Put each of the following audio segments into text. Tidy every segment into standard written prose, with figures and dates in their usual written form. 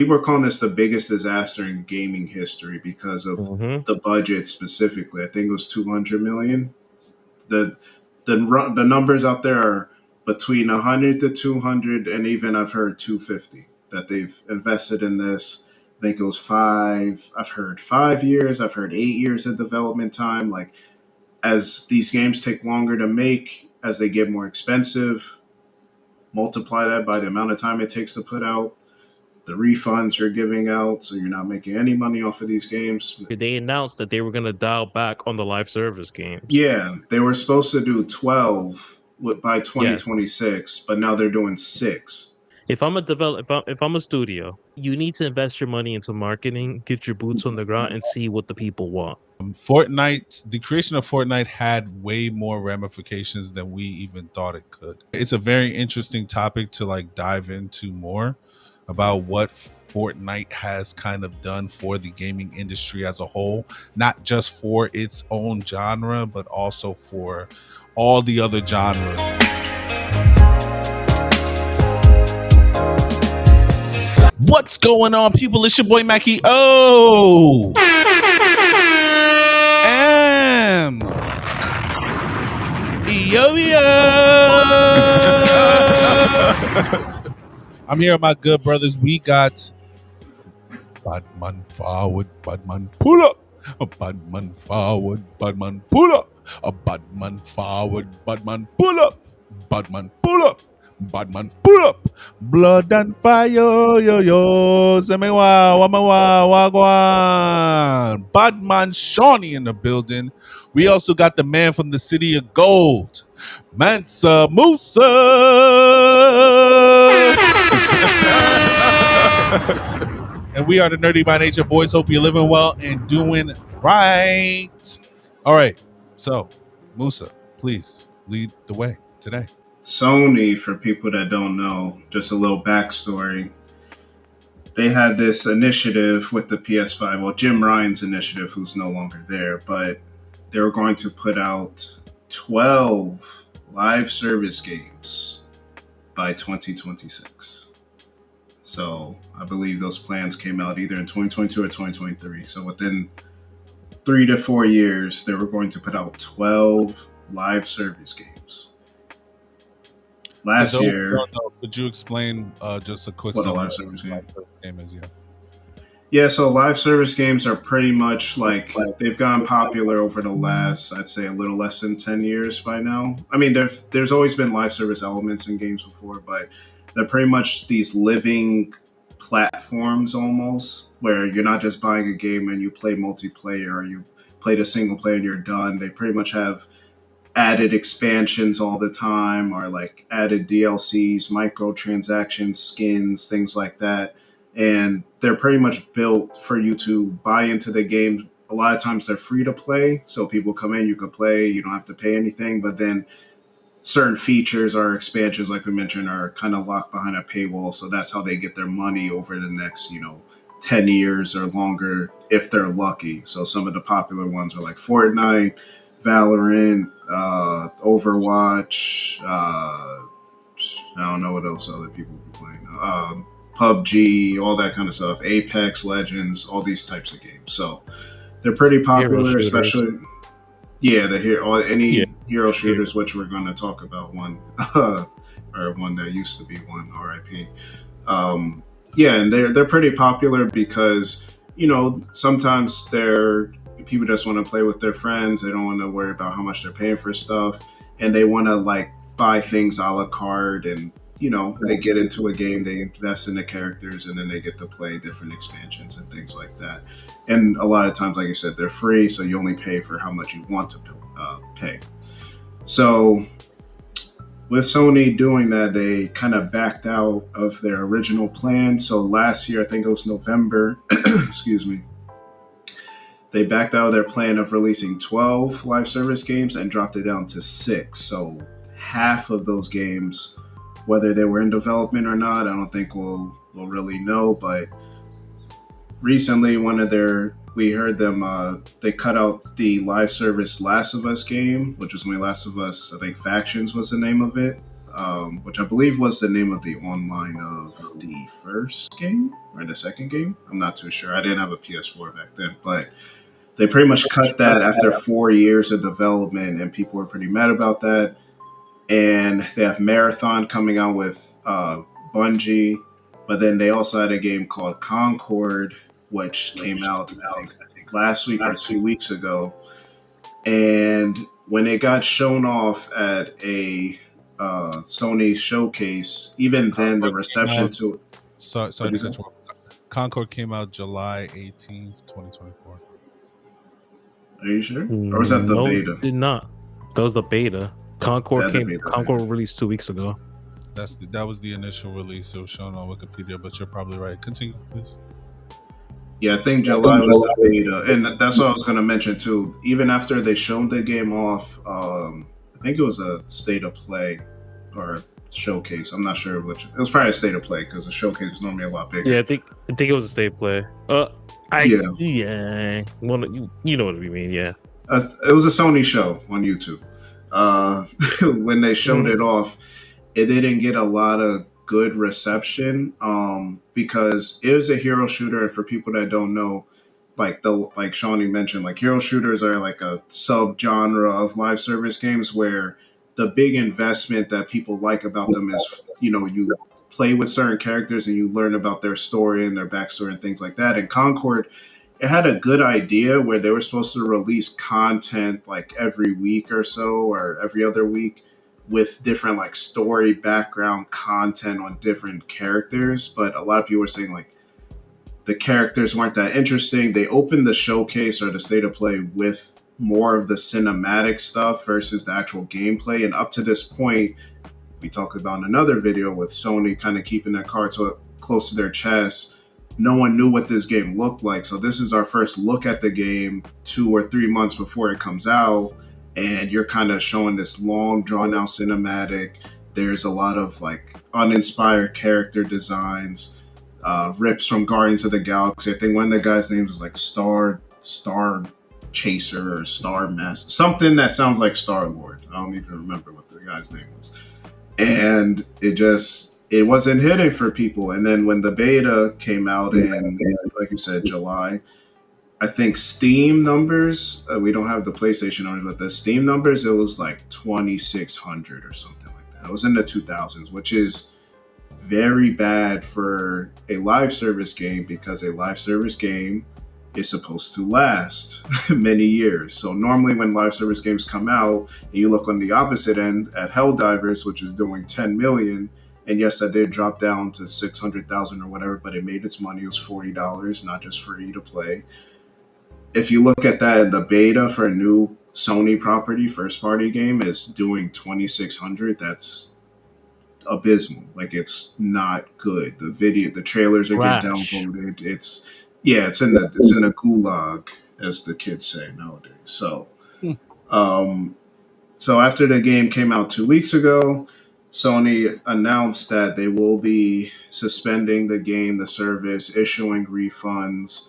people are calling this the biggest disaster in gaming history because of Mm-hmm. the budget specifically. I think it was 200 million. The the numbers out there are between 100 to 200, and even I've heard 250 that they've invested in this. I think it was five. I've heard 5 years. I've heard 8 years of development time. Like, as these games take longer to make, as they get more expensive, multiply that by the amount of time it takes to put out, the refunds you're giving out, so you're not making any money off of these games. They announced that they were going to dial back on the live service games. Yeah, they were supposed to do 12 by Yes. 2026, but now they're doing 6. If I'm a if I'm a studio, you need to invest your money into marketing, get your boots on the ground, and see what the people want. Fortnite, the creation of Fortnite had way more ramifications than we even thought it could. It's a very interesting topic to like dive into more about what Fortnite has kind of done for the gaming industry as a whole, not just for its own genre, but also for all the other genres. What's going on, people? It's your boy Macky. Oh, yo. I'm here with my good brothers. We got Badman forward, Badman pull up. A Badman forward, Badman pull up. A Badman forward, Badman pull up. Badman pull up. Badman pull up. Blood and fire, yo. Semewa, wamawa, wagwan. Badman Shawny in the building. We also got the man from the city of gold, Musa. And we are the Nerdy by Nature boys. Hope you're living well and doing right. All right. So, Musa, please lead the way today. Sony, for people that don't know, just a little backstory. They had this initiative with the PS5. Well, Jim Ryan's initiative, who's no longer there, but they were going to put out 12 live service games by 2026. So I believe those plans came out either in 2022 or 2023. So within 3 to 4 years, they were going to put out 12 live service games. Last year, could you explain just a quick what a summary live service game? Game is? Yeah, so live service games are pretty much like they've gotten popular over the last, I'd say, a little less than 10 years by now. I mean, there's always been live service elements in games before, but they're pretty much these living platforms almost, where you're not just buying a game and you play multiplayer or you play the single player and you're done. They pretty much have added expansions all the time, or like added DLCs, microtransactions, skins, things like that. And they're pretty much built for you to buy into the game. A lot of times they're free to play, so people come in, you can play, you don't have to pay anything. But then certain features or expansions, like we mentioned, are kind of locked behind a paywall. So that's how they get their money over the next, 10 years or longer if they're lucky. So some of the popular ones are like Fortnite, Valorant, Overwatch. I don't know what else other people be playing. PUBG, all that kind of stuff. Apex Legends, all these types of games. So they're pretty popular, especially. Yeah, hero shooters, which we're going to talk about one, or one that used to be one, RIP. Yeah, and they're pretty popular because sometimes people just want to play with their friends. They don't want to worry about how much they're paying for stuff, and they want to like buy things a la carte. And they get into a game, they invest in the characters, and then they get to play different expansions and things like that. And a lot of times, like I said, they're free, so you only pay for how much you want to pay. So with Sony doing that, they kind of backed out of their original plan. So last year, I think it was November, excuse me, they backed out of their plan of releasing 12 live service games and dropped it down to 6. So half of those games, whether they were in development or not, I don't think we'll really know. But recently, we heard them, they cut out the live service Last of Us game, which was only Last of Us, I think Factions was the name of it. which I believe was the name of the online of the first game or the second game. I'm not too sure. I didn't have a PS4 back then, but they pretty much cut that after 4 years of development, and people were pretty mad about that. And they have Marathon coming out with Bungie, but then they also had a game called Concord, which came out I think last week or 2 weeks ago. And when it got shown off at a Sony showcase, even then the reception to it. Sorry to cut you off. Concord came out July 18th, 2024. Are you sure? Or was that the No, beta? it did not. That was the beta. Concord released 2 weeks ago. That was the initial release. It was shown on Wikipedia, but you're probably right. Continue, please. Yeah, I think July was the beta, and that's what I was going to mention too. Even after they showed the game off, I think it was a state of play or showcase. I'm not sure which. It was probably a state of play because the showcase is normally a lot bigger. Yeah, I think it was a state play. Well, you know what we mean. Yeah, it was a Sony show on YouTube. When they showed it off, it didn't get a lot of good reception because it was a hero shooter. And for people that don't know, like Shawny mentioned, like hero shooters are like a sub-genre of live service games where the big investment that people like about them is, you play with certain characters and you learn about their story and their backstory and things like that. And Concord, it had a good idea where they were supposed to release content like every week or so or every other week with different like story background content on different characters. But a lot of people were saying like the characters weren't that interesting. They opened the showcase or the state of play with more of the cinematic stuff versus the actual gameplay. And up to this point, we talked about in another video with Sony kind of keeping their cards close to their chest. No one knew what this game looked like. So this is our first look at the game 2 or 3 months before it comes out. And you're kind of showing this long, drawn-out cinematic. There's a lot of like uninspired character designs, rips from Guardians of the Galaxy. I think one of the guys' names was like Star Chaser or Star Master, something that sounds like Star Lord. I don't even remember what the guy's name was. And it wasn't hitting for people. And then when the beta came out in, like you said, July, I think Steam numbers, we don't have the PlayStation numbers, but the Steam numbers, it was like 2,600 or something like that. It was in the 2000s, which is very bad for a live service game because a live service game is supposed to last many years. So normally when live service games come out, and you look on the opposite end at Helldivers, which is doing 10 million, and yes, that did drop down to 600,000 or whatever, but it made its money. It was $40, not just free to play. If you look at that, the beta for a new Sony property first party game is doing 2,600. That's abysmal. Like, it's not good. The trailers are getting downvoted. It's in a gulag, as the kids say nowadays. So, so after the game came out 2 weeks ago, Sony announced that they will be suspending the service, issuing refunds.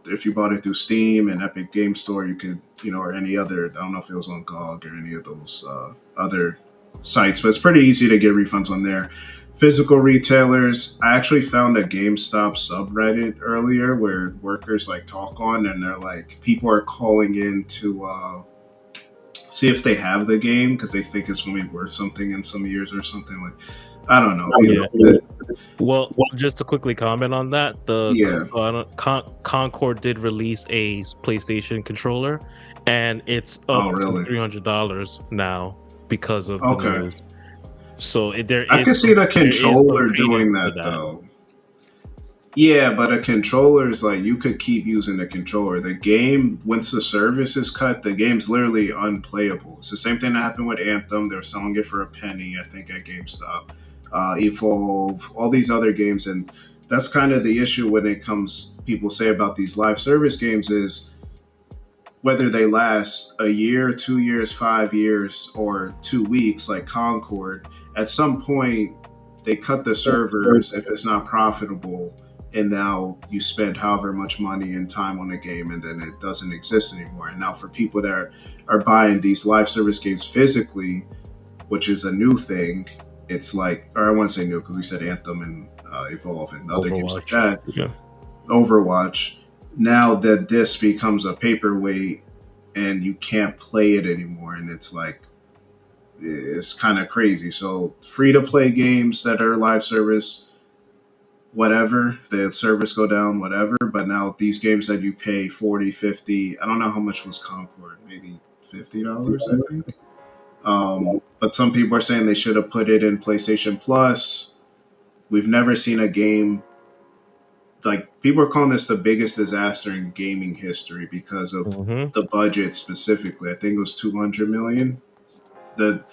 If you bought it through Steam and Epic Game Store, you could, or any other, I don't know if it was on GOG or any of those other sites, but it's pretty easy to get refunds on there. Physical retailers, I actually found a GameStop subreddit earlier where workers like talk on, and they're like, people are calling in to see if they have the game because they think it's going to be worth something in some years or something. Like, I don't know. Well, just to quickly comment on that, Concord did release a PlayStation controller, and it's up to $300 now because of the news. So I can see the controller doing that though. Yeah, but a controller is like, you could keep using the controller. The game, once the service is cut, the game's literally unplayable. It's the same thing that happened with Anthem. They were selling it for $0.01, I think, at GameStop. Evolve, all these other games. And that's kind of the issue when it comes, people say about these live service games is whether they last a year, 2 years, 5 years, or 2 weeks, like Concord, at some point they cut the servers if it's not profitable. And now you spend however much money and time on a game, and then it doesn't exist anymore. And now for people that are buying these live service games physically, which is a new thing. It's like, or I wouldn't say new because we said Anthem and Evolve and other games like that. Yeah. Overwatch. Now the disc becomes a paperweight and you can't play it anymore, and it's like, it's kind of crazy. So free to play games that are live service, whatever, if the service go down, whatever. But now these games that you pay 40, 50, I don't know how much was Concord, maybe $50, I think. But some people are saying they should have put it in PlayStation Plus. We've never seen a game, like, people are calling this the biggest disaster in gaming history because of the budget specifically. I think it was $200 million. The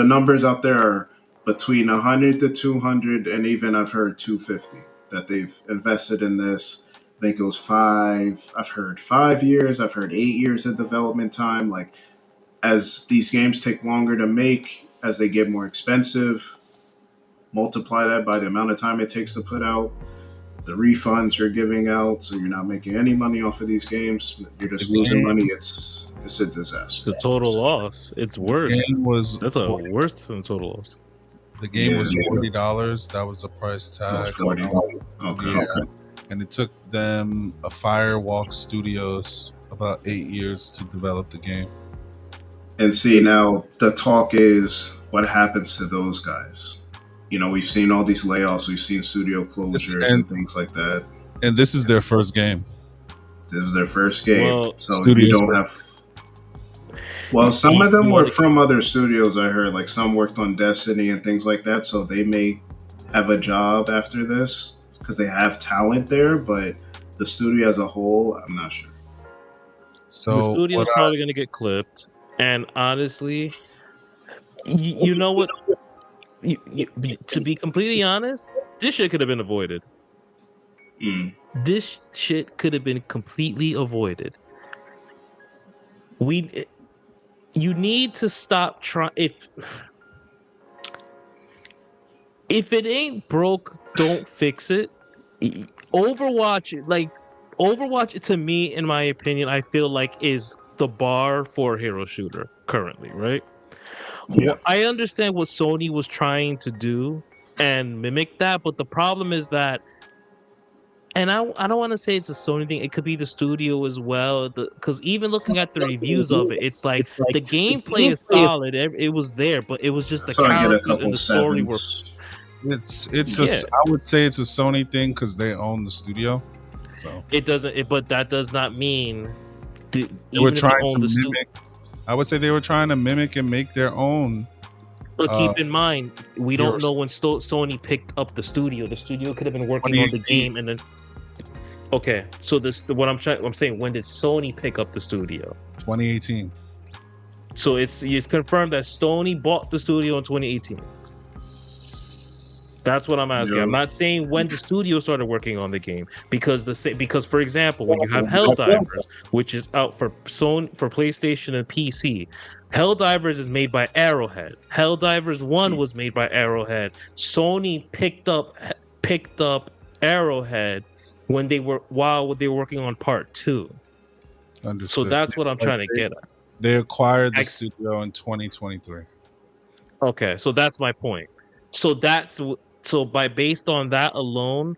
numbers out there are between 100 to 200, and even I've heard 250 that they've invested in this. I think it was 5. I've heard 5 years. I've heard 8 years of development time. Like, as these games take longer to make, as they get more expensive, multiply that by the amount of time it takes to put out, the refunds you're giving out, so you're not making any money off of these games. You're just losing money. It's a disaster. The total loss. It's worse. That's a worse than total loss. The game was $40. That was the price tag. $40. Okay. And it took them a Firewalk Studios about 8 years to develop the game. And see, now the talk is what happens to those guys. You know, we've seen all these layoffs, we've seen studio closures and things like that. And this is their first game. This is their first game. Well, so you don't have... Well, some of them were from other studios, I heard. Like, some worked on Destiny and things like that, so they may have a job after this because they have talent there, but the studio as a whole, I'm not sure. So the studio's probably going to get clipped. And honestly, you know what? To be completely honest, this shit could have been avoided. This shit could have been completely avoided. You need to stop trying. If it ain't broke, don't fix it. Overwatch, to me, in my opinion, I feel like is the bar for a hero shooter currently, right? Yeah. Well, I understand what Sony was trying to do and mimic that, but the problem is that, and I don't want to say it's a Sony thing, it could be the studio as well, because even looking at the reviews of it, it's like the gameplay is solid, it was there, but it was just the characters and the story were... I would say it's a Sony thing because they own the studio. So it doesn't, but that does not mean they were trying to mimic. I would say they were trying to mimic and make their own. But keep in mind, we don't know when Sony picked up the studio. The studio could have been working on the game, and then. Okay, so I'm saying, when did Sony pick up the studio? 2018. So it's confirmed that Sony bought the studio in 2018. That's what I'm asking. I'm not saying when the studio started working on the game, because for example, when you have Helldivers, which is out for PlayStation and PC, Helldivers is made by Arrowhead. Helldivers 1 was made by Arrowhead. Sony picked up Arrowhead while they were working on part 2. Understood. So that's what I'm trying to get at. They acquired the studio in 2023. Okay, so that's my point. Based on that alone,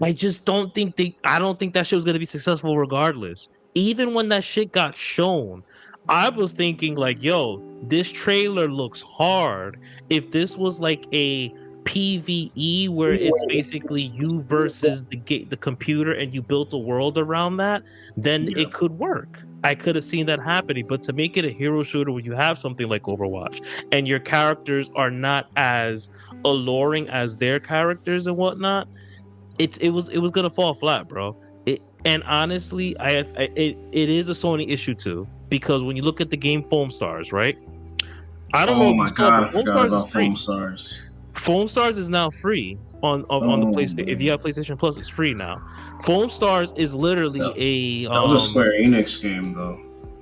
I just don't think that shit was going to be successful regardless. Even when that shit got shown, I was thinking like, yo, this trailer looks hard. If this was like a PvE where it's basically you versus the computer and you built a world around that, then it could work. I could have seen that happening, but to make it a hero shooter where you have something like Overwatch and your characters are not as alluring as their characters and whatnot, it was gonna fall flat, bro. And honestly, it is a Sony issue too, because when you look at the game Foam Stars, right? I don't know. Oh my god, I forgot about Foam Stars. Foam Stars is now free on the PlayStation. Man. If you have PlayStation Plus, it's free now. Foam Stars is literally that was a Square Enix game, though.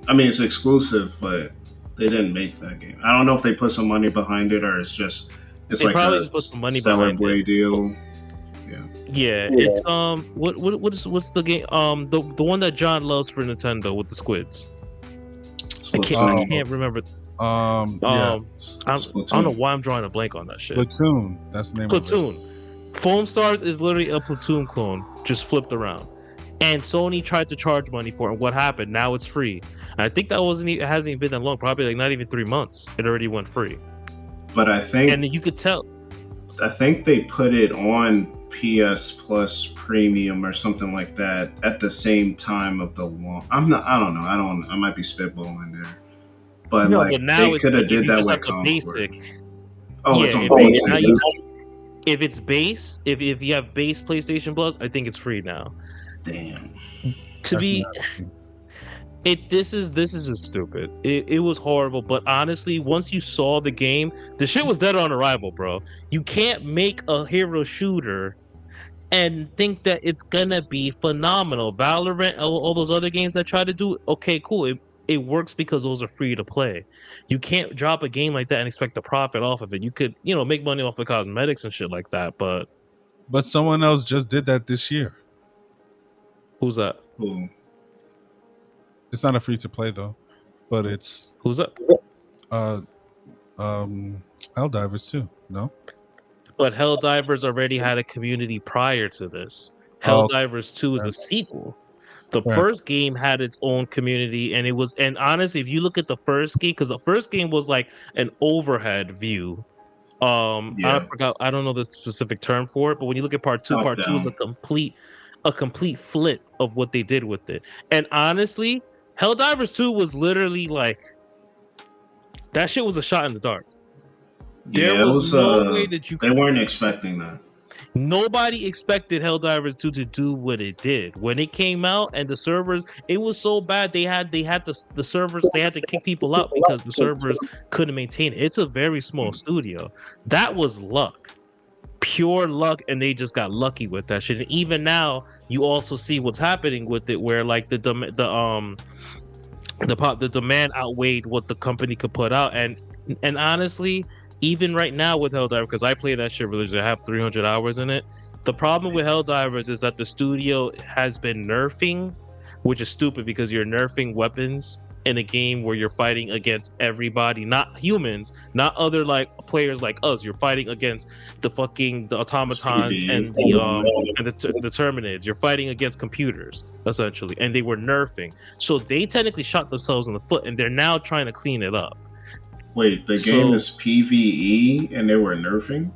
I mean, it's exclusive, but they didn't make that game. I don't know if they put some money behind it or it's like probably a just put some money Stellar behind Blade it. deal. Yeah, it's what's the game? The one that John loves for Nintendo with the squids. I can't remember. Yeah, I don't know why I'm drawing a blank on that shit. Platoon. That's the name Platoon. of it. Foam Stars is literally a Platoon clone, just flipped around. And Sony tried to charge money for it. And what happened? Now it's free. And I think that it hasn't even been that long. Probably like not even 3 months. It already went free. But I think, and you could tell. I think they put it on PS Plus Premium or something like that at the same time of the launch. I don't know. I might be spitballing there. But No, like but now they it's could have like if did you that just with have the Concord. basic. Oh, Yeah, it's on basic. if it's base, if you have base PlayStation Plus, I think it's free now. Damn. To be, this is just stupid. It was horrible, but honestly, once you saw the game, the shit was dead on arrival, bro. You can't make a hero shooter and think that it's gonna be phenomenal. Valorant, all those other games that try to do, okay, cool. It works because those are free to play. You can't drop a game like that and expect a profit off of it. You could, make money off of cosmetics and shit like that, but someone else just did that this year. who's that? Ooh. It's not a free to play though, but it's Who's that? Helldivers too. No, But Helldivers already had a community prior to this. Oh, Helldivers 2 is a sequel. The Right. first game had its own community, and honestly, if you look at the first game, because the first game was like an overhead view. I Yeah. forgot, I don't know the specific term for it, but when you look at Top part two is down. a complete flip of what they did with it. And honestly, Helldivers 2 was literally like that shit was a shot in the dark. There Yeah, it was was. no way that you They weren't expecting that. Nobody expected Helldivers 2 to do what it did. When it came out and the servers, it was so bad they had the servers, they had to kick people out because the servers couldn't maintain it. It's a very small studio. That was luck. Pure luck, and they just got lucky with that shit. And even now, you also see what's happening with it where like the demand outweighed what the company could put out. And honestly, even right now with Helldiver, because I play that shit religiously, I have 300 hours in it. The problem with Helldivers is that the studio has been nerfing, which is stupid because you're nerfing weapons in a game where you're fighting against everybody, not humans, not other like players like us. You're fighting against the automatons and the Terminids. You're fighting against computers essentially, and they were nerfing. So they technically shot themselves in the foot, and they're now trying to clean it up. Wait, the game is PvE and they were nerfing?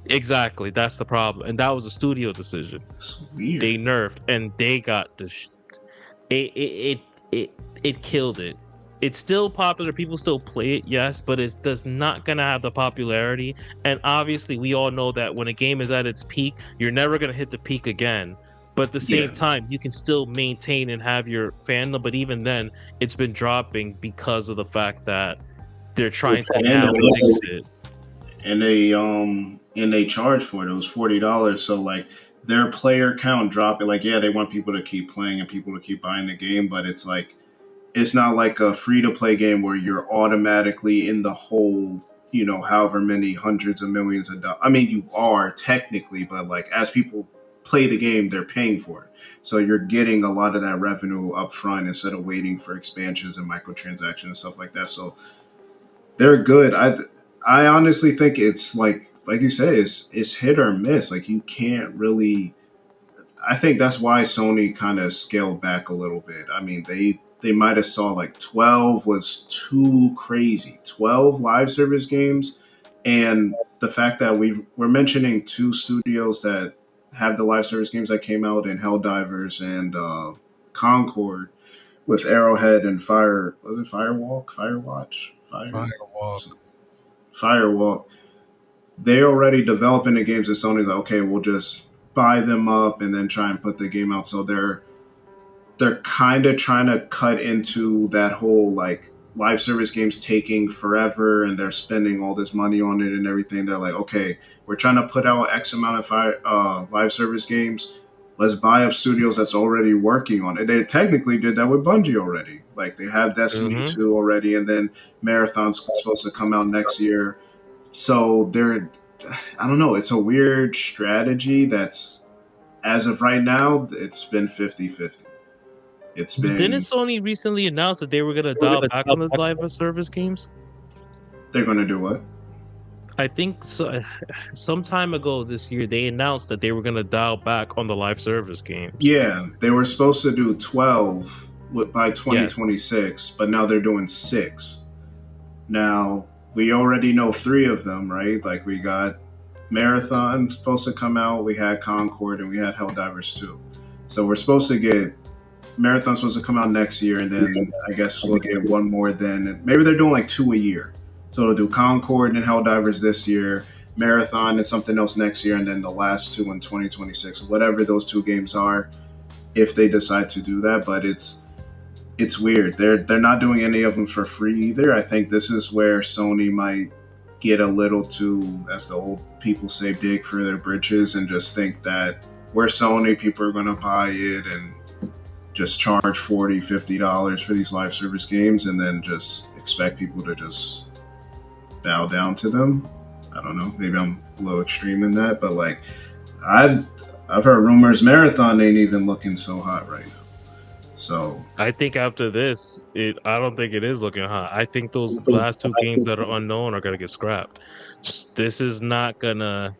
Exactly, that's the problem, and that was a studio decision. They nerfed, and they got it killed it. It's still popular. People still play it, yes, but it's does not gonna have the popularity. And obviously, we all know that when a game is at its peak, you're never gonna hit the peak again. But at the same time, you can still maintain and have your fandom. But even then, it's been dropping because of the fact that they're trying to now fix it. And they charge for it. It was $40. So like their player count dropping. Like they want people to keep playing and people to keep buying the game, but it's like it's not like a free to play game where you're automatically in the whole. However many hundreds of millions of dollars. I mean, you are technically, but like as people play the game, they're paying for it. So you're getting a lot of that revenue up front instead of waiting for expansions and microtransactions and stuff like that. So they're good. I honestly think it's like you say, it's hit or miss. Like you can't really. I think that's why Sony kind of scaled back a little bit. I mean, they might have saw like 12 was too crazy. 12 live service games, and the fact that we're mentioning two studios that have the live service games that came out in Helldivers and Concord with Arrowhead and Fire. Was it Firewalk? Firewatch? Firewalk. They're already developing the games, and Sony's like, okay, we'll just buy them up and then try and put the game out. So they're kind of trying to cut into that whole like live service games taking forever, and they're spending all this money on it and everything. They're like, okay, we're trying to put out X amount of live service games. Let's buy up studios that's already working on it. They technically did that with Bungie already. Like they have Destiny 2 already, and then Marathon's supposed to come out next year. So I don't know. It's a weird strategy that's, as of right now, it's been 50-50. It's Didn't been Sony recently announce that they were going to dial back on the live service games? they're going to do what? I think so, some time ago this year, they announced that they were going to dial back on the live service games. Yeah, they were supposed to do 12 by Yeah. 2026, but now they're doing 6. Now, we already know 3 of them, right? Like, we got Marathon supposed to come out, we had Concord, and we had Helldivers 2. So we're supposed to get Marathon's supposed to come out next year, and then I guess we'll get one more then. Maybe they're doing like 2 a year. So they'll do Concord and Helldivers this year, Marathon and something else next year, and then the last 2 in 2026. Whatever those 2 games are, if they decide to do that. But it's weird. They're not doing any of them for free either. I think this is where Sony might get a little too, as the old people say, big for their britches, and just think that we're Sony, people are going to buy it and just charge $40-$50 for these live service games, and then just expect people to just bow down to them. I don't know. Maybe I'm a little extreme in that, but like I've heard rumors Marathon ain't even looking so hot right now. So I think after this, I don't think it is looking hot. I think those last 2 games that are unknown are gonna get scrapped. This is not gonna.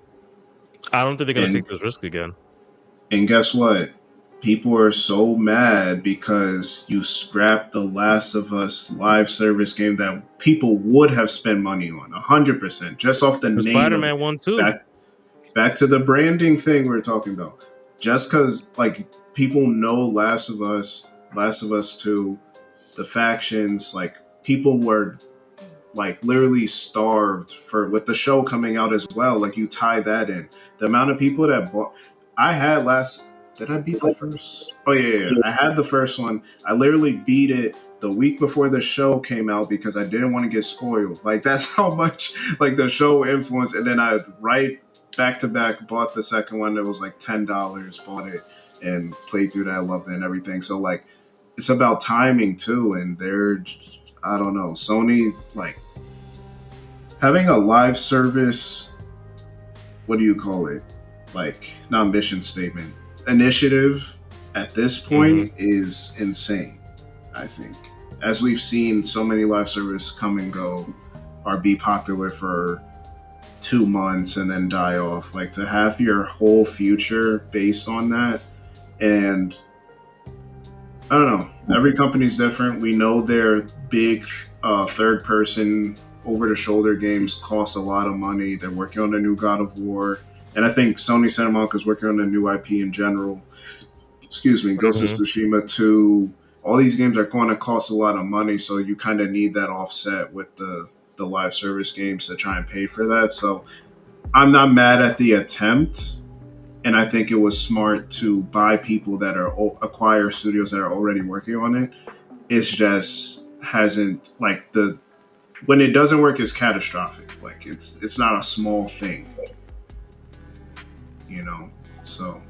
I don't think they're gonna take this risk again. And guess what? People are so mad because you scrapped the Last of Us live service game that people would have spent money on 100% just off the name. Spider-Man 1 too. Back to the branding thing we were talking about. Just because like people know Last of Us 2, the factions, like people were like literally starved for with the show coming out as well. Like you tie that in, the amount of people that bought. Did I beat the first? Oh yeah. I had the first one. I literally beat it the week before the show came out because I didn't want to get spoiled. Like that's how much like the show influenced. And then I right back to back bought the second one. It was like $10. Bought it and played through that. I loved it and everything. So like it's about timing too. And I don't know. Sony's like having a live service. What do you call it? Like not mission statement. Initiative at this point is insane. I think, as we've seen so many live service come and go, or be popular for 2 months and then die off. Like to have your whole future based on that, and I don't know. Every company's different. We know their big third-person, over-the-shoulder games cost a lot of money. They're working on a new God of War. And I think Sony Santa Monica is working on a new IP in general. Ghost of Tsushima 2. All these games are going to cost a lot of money, so you kind of need that offset with the live service games to try and pay for that. So I'm not mad at the attempt, and I think it was smart to buy people that are acquire studios that are already working on it. It's just hasn't like when it doesn't work is catastrophic. Like it's not a small thing. You know, so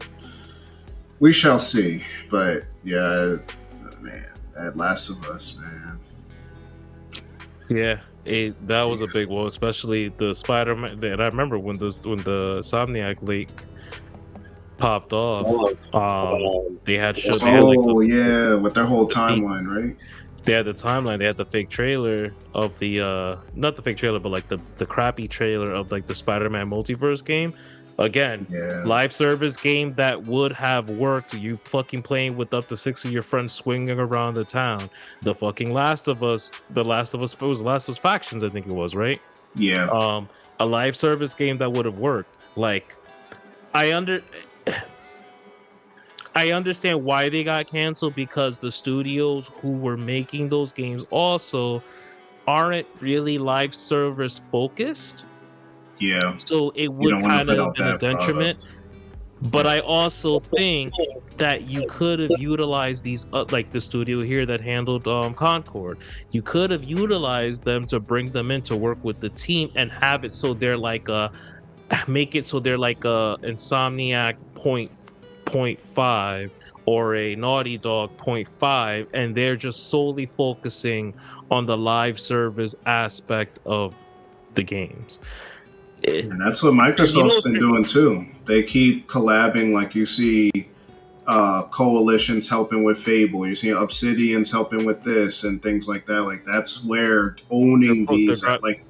we shall see. But yeah, man, that Last of Us, man. Yeah, that was a big one, especially the Spider-Man. And I remember when the Insomniac leak popped off. They had showed. Yeah, with their whole timeline, right? They had the timeline. They had the fake trailer of the not the fake trailer, but like the crappy trailer of like the Spider-Man multiverse game. Again, live service game that would have worked. You fucking playing with up to 6 of your friends swinging around the town. The fucking Last of Us. It was Last of Us Factions, I think it was, right? Yeah. A live service game that would have worked. Like, I understand why they got canceled, because the studios who were making those games also aren't really live service focused. Yeah. So it would kind of have been a detriment. Product. But I also think that you could have utilized these, like the studio here that handled Concord. You could have utilized them to bring them in to work with the team and have it so they're like make it so they're like a Insomniac 0.5 or a Naughty Dog 0.5, and they're just solely focusing on the live service aspect of the games. And that's what Microsoft's been doing too. They keep collabing, like you see coalitions helping with Fable. You're seeing Obsidians helping with this and things like that. Like that's where owning these, like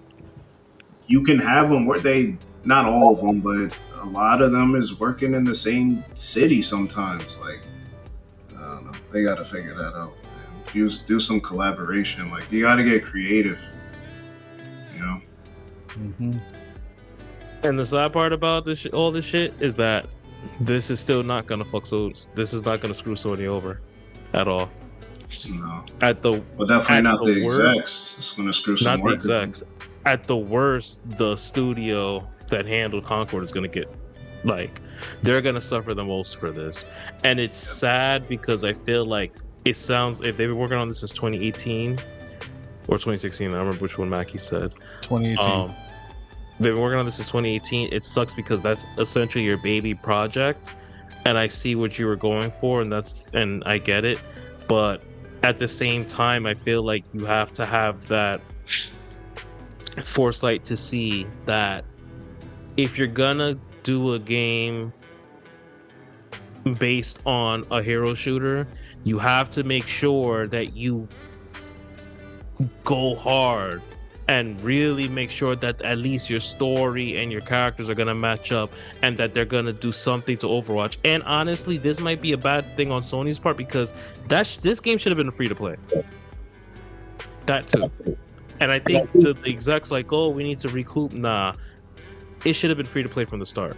you can have them where they, not all of them, but a lot of them is working in the same city sometimes. Like I don't know, they got to figure that out. Man. Do some collaboration. Like you got to get creative. You know. Mm-hmm. And the sad part about this, all this shit, is that this is still not gonna fuck. So this is not gonna screw Sony over at all. No. At the Well, definitely not the worst, execs. It's gonna screw some not the work. execs. At the worst, the studio that handled Concord is gonna get, like, they're gonna suffer the most for this. And it's sad because I feel like it sounds, if they've been working on this since 2018 or 2016, I don't remember which one Macky said. 2018. They've been working on this since 2018. It sucks because that's essentially your baby project, and I see what you were going for, and I get it. But at the same time, I feel like you have to have that foresight to see that if you're gonna do a game based on a hero shooter, you have to make sure that you go hard and really make sure that at least your story and your characters are going to match up and that they're going to do something to Overwatch. And honestly, this might be a bad thing on Sony's part because this game should have been free to play. That too. And I think the execs like, oh, we need to recoup. Nah, it should have been free to play from the start.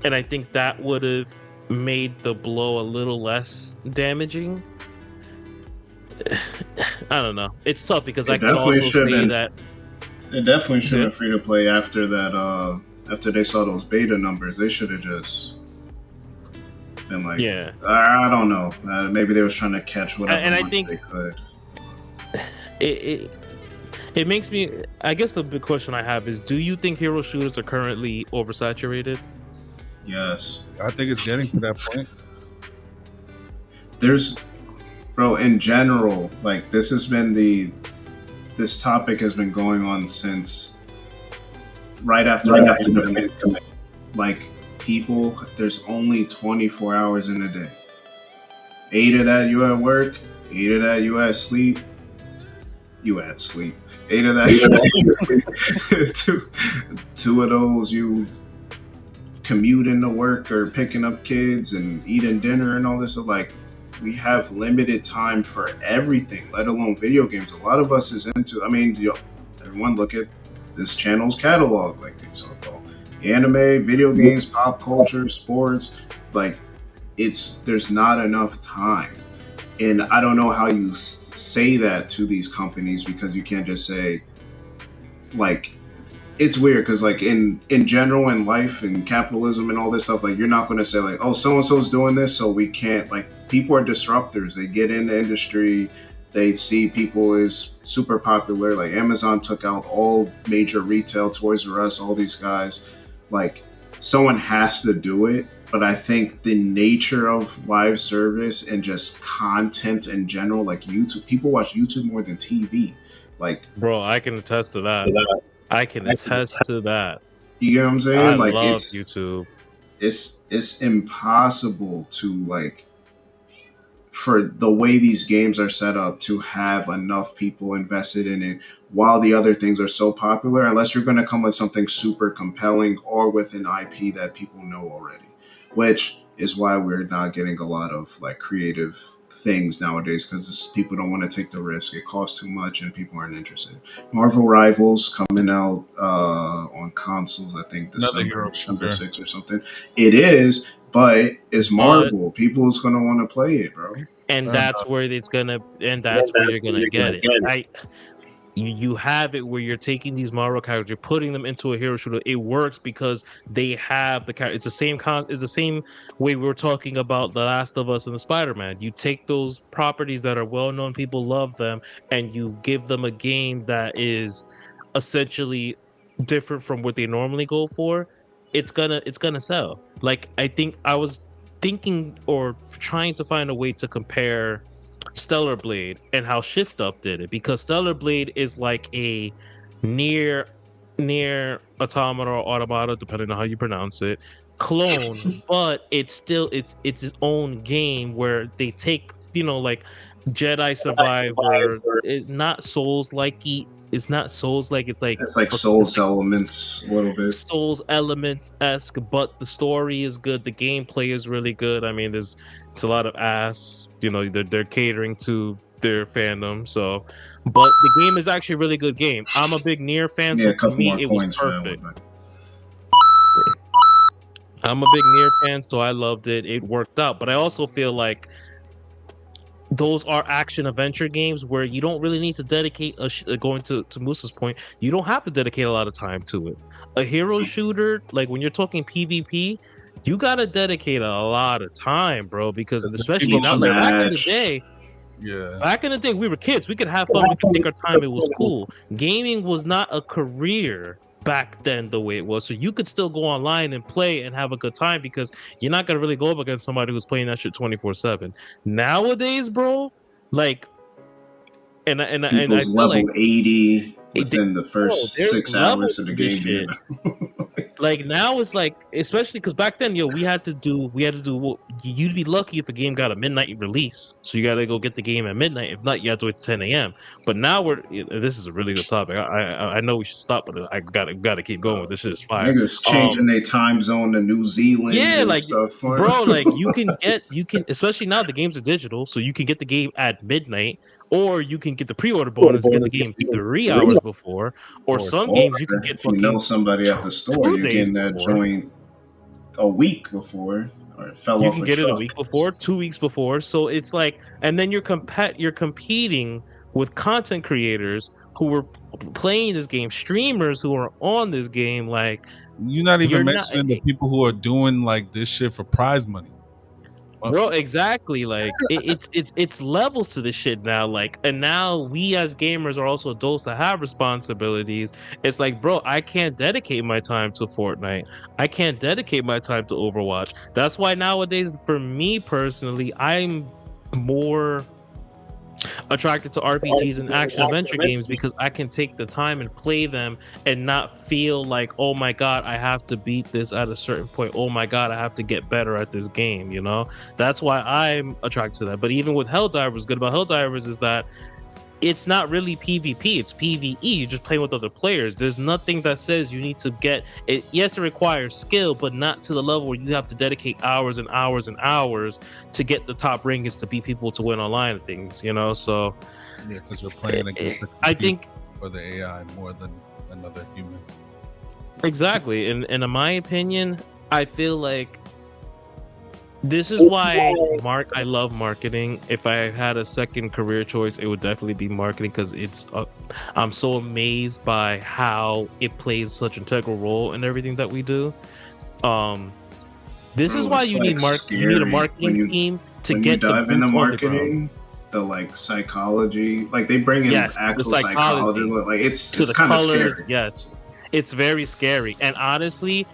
And I think that would have made the blow a little less damaging. I don't know. It's tough because I can also say that it definitely should have been free to play after that. After they saw those beta numbers, they should have just been like, yeah, I don't know. Maybe they was trying to catch whatever and I think they could. It makes me. I guess the big question I have is: do you think hero shooters are currently oversaturated? Yes, I think it's getting to that point. Bro, in general, like this topic has been going on since right after the pandemic. Like people, there's only 24 hours in a day. 8 of that you at work, 8 of that you at sleep. You at sleep. 8 of that you two of those you commuting to work or picking up kids and eating dinner and all this. So like we have limited time for everything, let alone video games. A lot of us is into, I mean, everyone look at this channel's catalog, like they so-called anime, video games, pop culture, sports. Like there's not enough time. And I don't know how you say that to these companies because you can't just say, like, it's weird because, like, in general, in life and capitalism and all this stuff, like, you're not going to say, like, oh, so-and-so's doing this, so we can't. Like, people are disruptors. They get in the industry. They see people is super popular. Like, Amazon took out all major retail, Toys R Us, all these guys. Like, someone has to do it. But I think the nature of live service and just content in general, like YouTube, people watch YouTube more than TV. Like, bro, I can attest to that. I can attest to that. You get what I'm saying? I like, love YouTube. It's impossible to, like, for the way these games are set up to have enough people invested in it while the other things are so popular, unless you're going to come with something super compelling or with an IP that people know already, which is why we're not getting a lot of, like, creative things nowadays because people don't want to take the risk. It costs too much and people aren't interested. Marvel Rivals coming out on consoles, I think December 6th or something. It is, but it's Marvel. People is gonna want to play it, bro. And that's where you're gonna get it. You have it where you're taking these Marvel characters, you're putting them into a hero shooter. It works because they have the character. It's the same way we were talking about The Last of Us and the Spider-Man. You take those properties that are well known, people love them, and you give them a game that is essentially different from what they normally go for. It's gonna sell. Like, I think I was thinking or trying to find a way to compare Stellar Blade and how Shift Up did it, because Stellar Blade is like a near automata or automata, depending on how you pronounce it, clone, but it's still it's its own game where they take, like Jedi Survivor, not Souls like, it's not Souls like, it's like It's like it's Souls like elements a little bit. Souls elements esque, but the story is good. The gameplay is really good. I mean, it's a lot of ass. They're catering to their fandom. So, but the game is actually a really good game. I'm a big Nier fan, Yeah, so a for couple me, more it was coins for that one. perfect. But I'm a big Nier fan, so I loved it. It worked out, but I also feel like those are action adventure games where you don't really need to dedicate going to Musa's point, you don't have to dedicate a lot of time to it. A hero shooter, like when you're talking PvP, you gotta dedicate a lot of time, bro, because Because the especially people now, each like match. yeah. back in the day, we were kids, we could have fun, we could take our time, it was cool. Gaming was not a career back then the way it was, so you could still go online and play and have a good time because you're not gonna really go up against somebody who's playing that shit 24/7. Nowadays, bro, like, and I People's feel like level 80 they, within the bro, first there's 6 hours levels of the to this game being shit. out. Like now it's like, especially because back then, we had to do you'd be lucky if a game got a midnight release, so you gotta go get the game at midnight. If not, you have to wait till 10 a.m. But now this is a really good topic. I know we should stop, but I gotta keep going with this. Shit is fire. Niggas changing their time zone to New Zealand Yeah, and like, stuff. bro, like especially now the games are digital, so you can get the game at midnight, or you can get the pre-order bonus, get the game 3 hours before, or Or some games you can get If you know fucking somebody at the store, two you days getting that before. joint a week before, or it fell You off can a get it a truck. week before, 2 weeks before. So it's like, and then you're competing with content creators who were playing this game, streamers who are on this game. Like, you're not you're even not, mentioning the people who are doing like this shit for prize money. bro. Exactly. Like, it's levels to this shit now. Like, and now we as gamers are also adults that have responsibilities. It's like, bro, I can't dedicate my time to Fortnite. I can't dedicate my time to Overwatch. That's why nowadays, for me personally, I'm more attracted to RPGs and action adventure games because I can take the time and play them and not feel like, oh my god, I have to beat this at a certain point. Oh my god, I have to get better at this game, That's why I'm attracted to that. But even with Helldivers, good about Helldivers is that it's not really PvP, it's PvE. You're just playing with other players. There's nothing that says you need to get it. Yes, it requires skill, but not to the level where you have to dedicate hours and hours and hours to get the top rankings to beat people to win online and things, So Yeah, because you're playing against the I computer think or the AI more than another human. exactly. And in my opinion, I feel like this is why I love marketing. If I had a second career choice, it would definitely be marketing because I'm so amazed by how it plays such an integral role in everything that we do. This is Bro, why it's you like you need a scary marketing team to when you get the dive into boots on the ground. marketing. The like psychology, like they bring in Yes, the actual psychology. psychology Like to it's the kind of colors. scary. Yes, it's very scary. And honestly,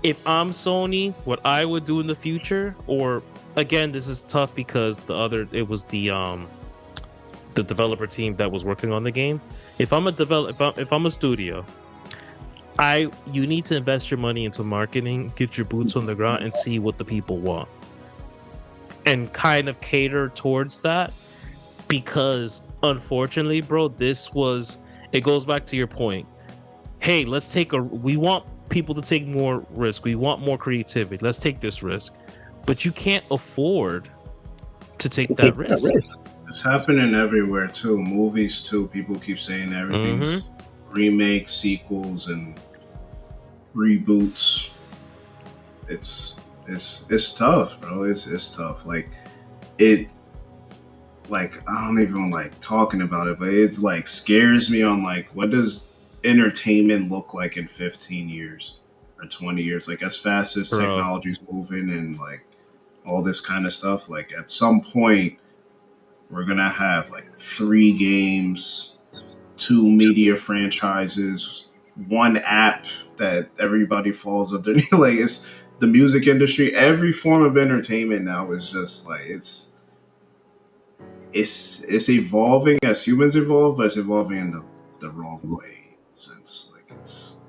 if I'm Sony, what I would do in the future, or again, this is tough because it was the developer team that was working on the game. If I'm if I'm a studio, you need to invest your money into marketing, get your boots on the ground, and see what the people want, and kind of cater towards that. Because unfortunately, bro, it goes back to your point. Hey, we want people to take more risk. We want more creativity. Let's take this risk. But you can't afford to take that risk. It's happening everywhere too. Movies too. People keep saying everything's remakes, sequels, and reboots. It's tough, bro. It's tough. Like it. Like I don't even like talking about it, but it's like scares me on like what does entertainment look like in 15 years or 20 years? Like as fast as Bro. technology's moving and like all this kind of stuff, like at some point we're gonna have like 3 games, 2 media franchises, one app that everybody falls underneath. Like it's the music industry, every form of entertainment now is just like it's evolving as humans evolve, but it's evolving in the wrong way. Since like it's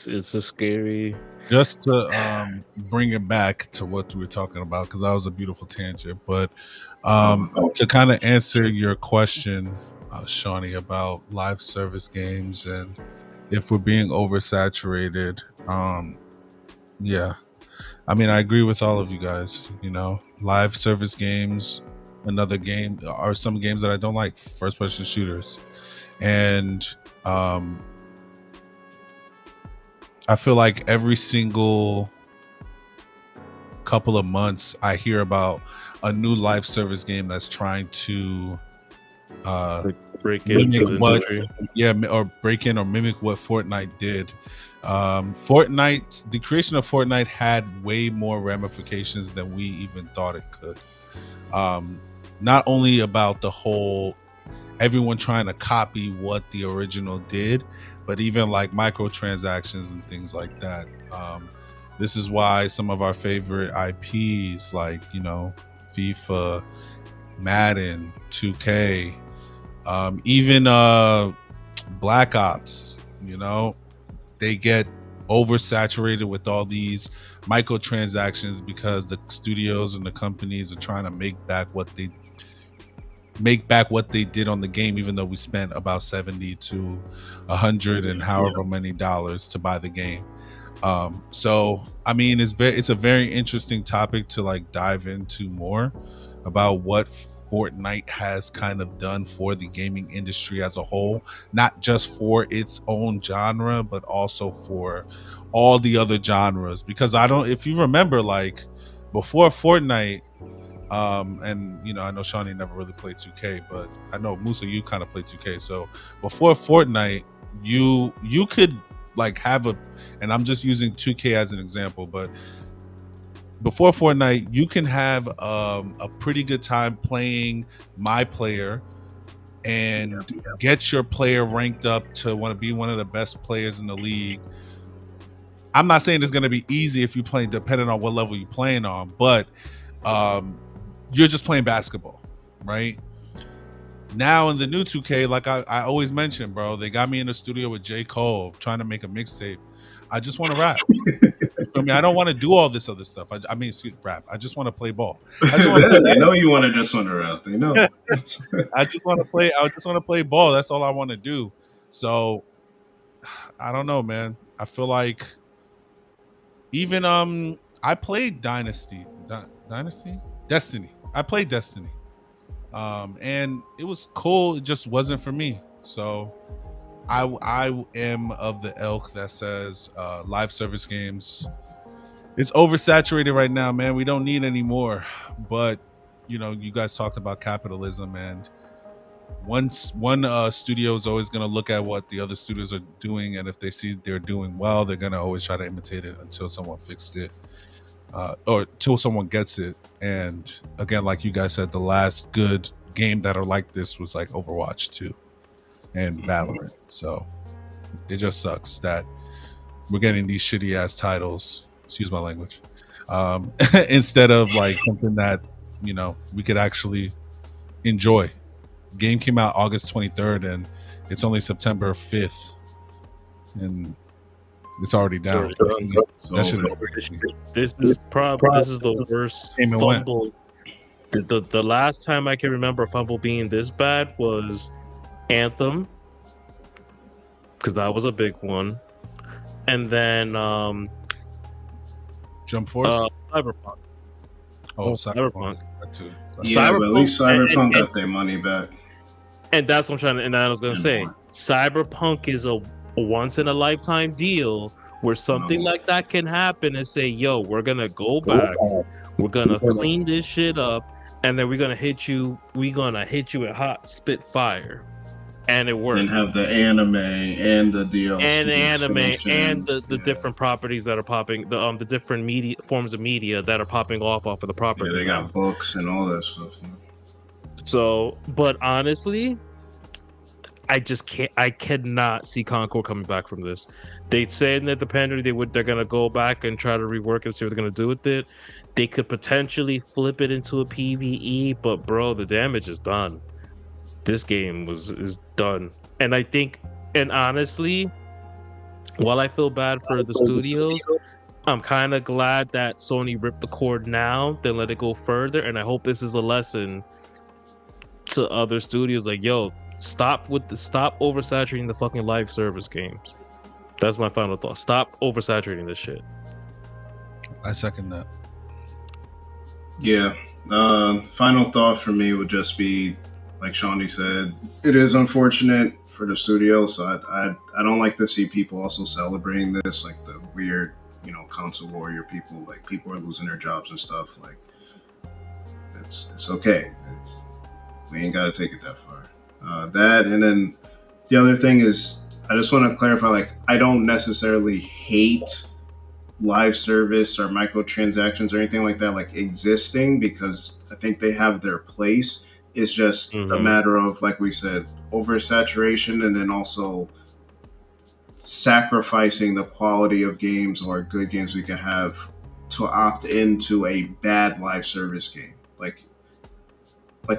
It's a scary. Just to bring it back to what we were talking about, because that was a beautiful tangent. But to kind of answer your question, Shawny, about live service games and if we're being oversaturated, yeah. I mean, I agree with all of you guys. You know, live service games, another game, are some games that I don't like, first person shooters. And I feel like every single couple of months I hear about a new live service game that's trying to break into the industry. or break in or mimic what Fortnite did. The creation of Fortnite had way more ramifications than we even thought it could. Not only about the whole everyone trying to copy what the original did, but even like microtransactions and things like that. This is why some of our favorite IPs like, you know, FIFA, Madden, 2K, even Black Ops, you know, they get oversaturated with all these microtransactions because the studios and the companies are trying to make back what they did on the game, even though we spent about 70 to 100 and however many dollars to buy the game. So I mean, it's a very interesting topic to like dive into more about what Fortnite has kind of done for the gaming industry as a whole, not just for its own genre, but also for all the other genres. Because if you remember, like before Fortnite, and you know, I know Shawny never really played 2K, but I know Musa, you kind of played 2K. So before Fortnite, you could like have and I'm just using 2K as an example, but before Fortnite, you can have a pretty good time playing my player and get your player ranked up to want to be one of the best players in the league. I'm not saying it's going to be easy if you're playing, depending on what level you're playing on, but you're just playing basketball, right? Now in the new 2K, like I always mention, bro, they got me in the studio with J. Cole trying to make a mixtape. I just want to rap. I mean, I don't want to do all this other stuff. I mean, rap. I just want to play ball. They know you want to just want to rap. They know. I just want to play. I just want to play ball. That's all I want to do. So I don't know, man. I feel like even I played Dynasty. Destiny. I played Destiny. And it was cool. It just wasn't for me. So I am of the ilk that says live service games, it's oversaturated right now, man. We don't need any more. But you know, you guys talked about capitalism, and one studio is always going to look at what the other studios are doing, and if they see they're doing well, they're going to always try to imitate it until someone fixed it, or until someone gets it. And again, like you guys said, the last good game that are like this was like Overwatch 2 and Valorant. So it just sucks that we're getting these shitty ass titles, excuse my language, instead of like something that, you know, we could actually enjoy. Game came out August 23rd and it's only September 5th and it's already down. That shit is crazy. This is the worst fumble. The last time I can remember a fumble being this bad was Anthem, because that was a big one, and then Jump Force, Cyberpunk. Cyberpunk. That too. Yeah, but at least Cyberpunk got their money back. And that's what I'm trying to. And I was gonna say, Cyberpunk is a once in a lifetime deal where something like that can happen and say, "Yo, we're gonna go back, we're gonna clean this shit up, and then we're gonna hit you. We're gonna hit you with hot spit fire." And it worked. And have the anime and the DLC and the different properties that are popping, the different media forms of media that are popping off of the property. Yeah, they got books and all that stuff. Yeah. So, but honestly, I just can't. I cannot see Concord coming back from this. They said that the pandemic they're gonna go back and try to rework it and see what they're gonna do with it. They could potentially flip it into a PvE, but bro, the damage is done. This game is done. And I think, and honestly, while I feel bad for the studios, I'm kind of glad that Sony ripped the cord now, then let it go further, and I hope this is a lesson to other studios. Like, yo, stop oversaturating the fucking live service games. That's my final thought. Stop oversaturating this shit. I second that. Yeah. Final thought for me would just be, like Shawny said, it is unfortunate for the studio. So I don't like to see people also celebrating this, like the weird, console warrior people. Like, people are losing their jobs and stuff. Like, it's okay. We ain't got to take it that far. That, and then the other thing is, I just want to clarify, like, I don't necessarily hate live service or microtransactions or anything like that, like, existing, because I think they have their place. It's just a matter of, like we said, oversaturation, and then also sacrificing the quality of games or good games we can have to opt into a bad live service game. Like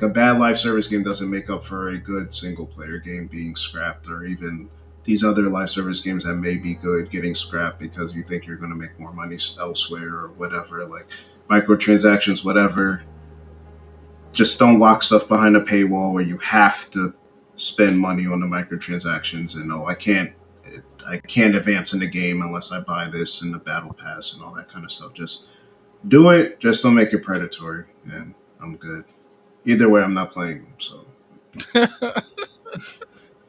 a bad live service game doesn't make up for a good single player game being scrapped, or even these other live service games that may be good getting scrapped because you think you're going to make more money elsewhere or whatever. Like microtransactions, whatever. Just don't lock stuff behind a paywall where you have to spend money on the microtransactions and I can't advance in the game unless I buy this in the battle pass and all that kind of stuff. Just do it. Just don't make it predatory, and I'm good. Either way, I'm not playing them. So at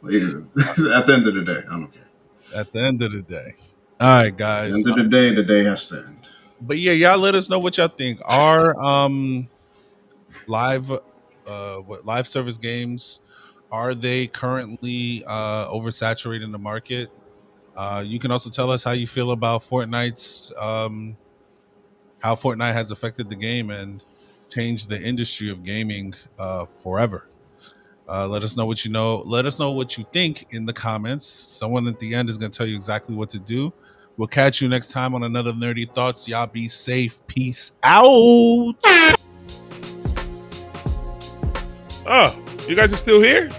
the end of the day, I don't care. At the end of the day. All right, guys. At the end of the day has to end. But yeah, y'all let us know what y'all think. Are live service games, are they currently oversaturated in the market? You can also tell us how you feel about Fortnite's how Fortnite has affected the game and changed the industry of gaming forever. Let us know what you know. Let us know what you think in the comments. Someone at the end is going to tell you exactly what to do. We'll catch you next time on another Nerdy Thoughts. Y'all be safe. Peace out. Oh, you guys are still here?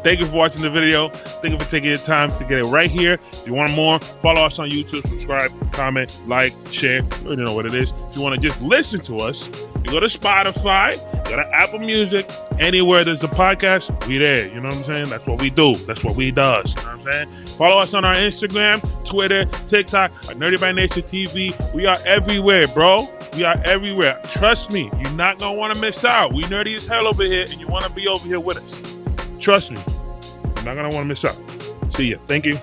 Thank you for watching the video. Thank you for taking your time to get it right here. If you want more, follow us on YouTube, subscribe, comment, like, share. You already know what it is. If you want to just listen to us, you go to Spotify, you go to Apple Music, anywhere there's a podcast, we there. You know what I'm saying? That's what we do. That's what we does. You know what I'm saying? Follow us on our Instagram, Twitter, TikTok, Nerdy by Nature TV. We are everywhere, bro. We are everywhere. Trust me, you're not going to want to miss out. We nerdy as hell over here, and you want to be over here with us. Trust me, you're not going to want to miss out. See ya. Thank you.